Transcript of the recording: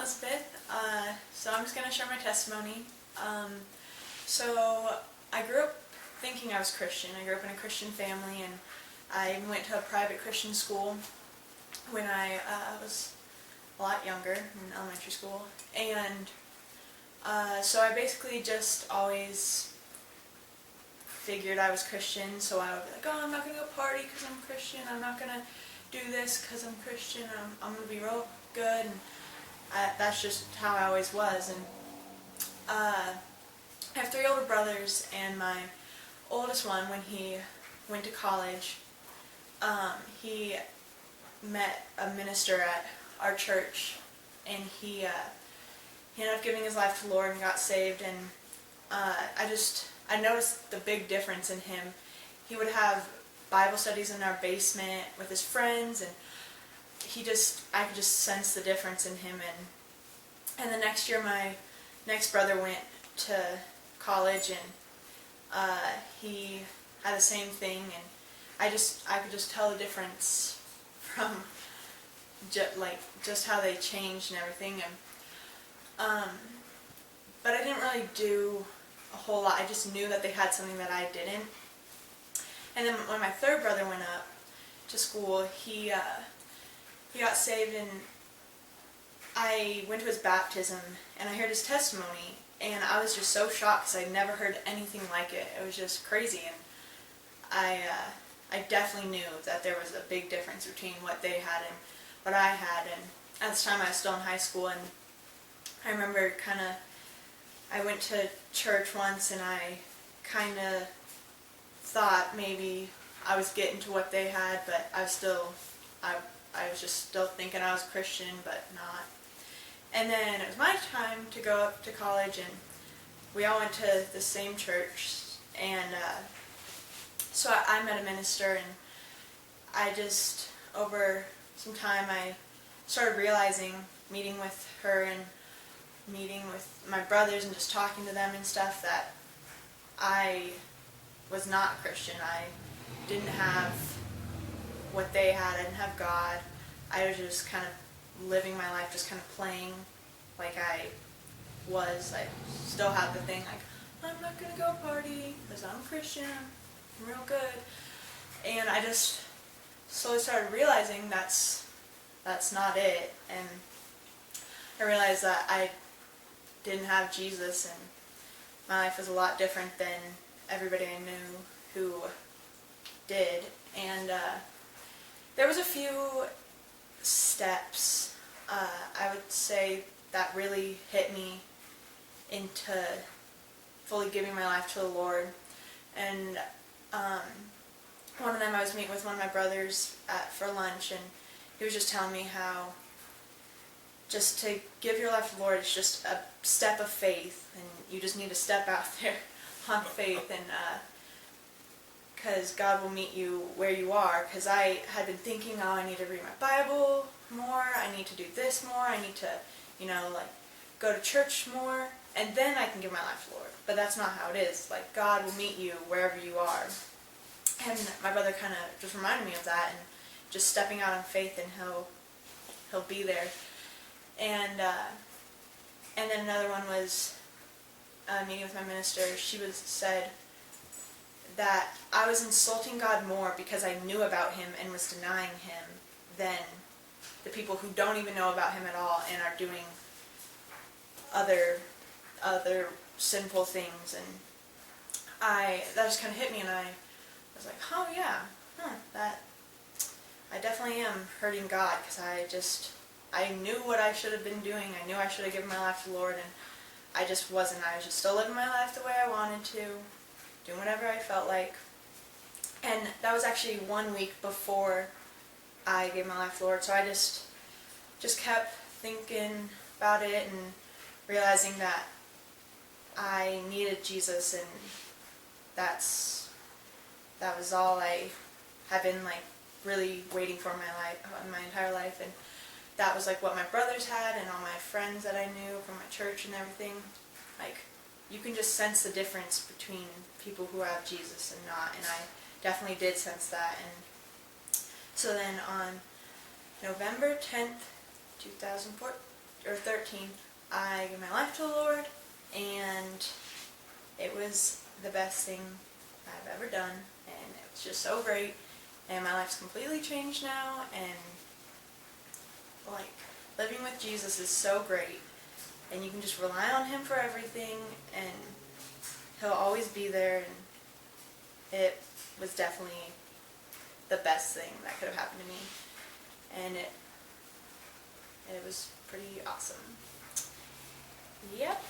Elizabeth. So I'm just going to share my testimony. So I grew up thinking I was Christian. I grew up in a Christian family, and I went to a private Christian school when I was a lot younger, in elementary school. And so I basically just always figured I was Christian, so I would be like, oh, I'm not going to go party because I'm Christian. I'm not going to do this because I'm Christian. I'm going to be real good. And that's just how I always was. And I have 3 older brothers, and my oldest one, when he went to college, he met a minister at our church, and he ended up giving his life to the Lord and got saved. And I noticed the big difference in him. He would have Bible studies in our basement with his friends, and I could just sense the difference in him. And the next year, my next brother went to college, and he had the same thing, and I could just tell the difference from just how they changed and everything. And but I didn't really do a whole lot. I just knew that they had something that I didn't. And then when my 3rd brother went up to school, he got saved, and I went to his baptism, and I heard his testimony, and I was just so shocked because I'd never heard anything like it. It was just crazy, and I definitely knew that there was a big difference between what they had and what I had. And at this time I was still in high school, and I remember I went to church once, and I kind of thought maybe I was getting to what they had, but I was just still thinking I was Christian, but not. And then it was my time to go up to college, and we all went to the same church, and so I met a minister, and over some time, I started realizing, meeting with her and meeting with my brothers and just talking to them and stuff, that I was not Christian. I didn't have what they had. I didn't have God. I was just kind of living my life, just kind of playing like I was. I still had the thing like, I'm not going to go party because I'm Christian. I'm real good. And I just slowly started realizing that's not it. And I realized that I didn't have Jesus, and my life was a lot different than everybody I knew who did. And there was a few steps, I would say, that really hit me into fully giving my life to the Lord. And one of them, I was meeting with one of my brothers for lunch, and he was just telling me how just to give your life to the Lord is just a step of faith, and you just need to step out there on faith, and because God will meet you where you are. Because I had been thinking, oh, I need to read my Bible more, I need to do this more, I need to, go to church more, and then I can give my life to the Lord. But that's not how it is. Like, God will meet you wherever you are. And my brother kind of just reminded me of that, and just stepping out on faith, and he'll be there. And then another one was meeting with my minister. She said that I was insulting God more because I knew about Him and was denying Him than the people who don't even know about Him at all and are doing other sinful things. And that just kind of hit me, and I was like, oh yeah, that I definitely am hurting God, because I knew what I should have been doing. I knew I should have given my life to the Lord, and I just wasn't. I was just still living my life the way I wanted to, doing whatever I felt like. And that was actually 1 week before I gave my life to the Lord, so I just kept thinking about it and realizing that I needed Jesus, and that was all I had been really waiting for in my entire life. And that was what my brothers had, and all my friends that I knew from my church and everything. You can just sense the difference between people who have Jesus and not, and I definitely did sense that. And so then on November 10th, 2004, or 13, I gave my life to the Lord, and it was the best thing I've ever done, and it was just so great, and my life's completely changed now, and like, living with Jesus is so great, and you can just rely on Him for everything, and He'll always be there, and it was definitely the best thing that could have happened to me, and it was pretty awesome. Yep.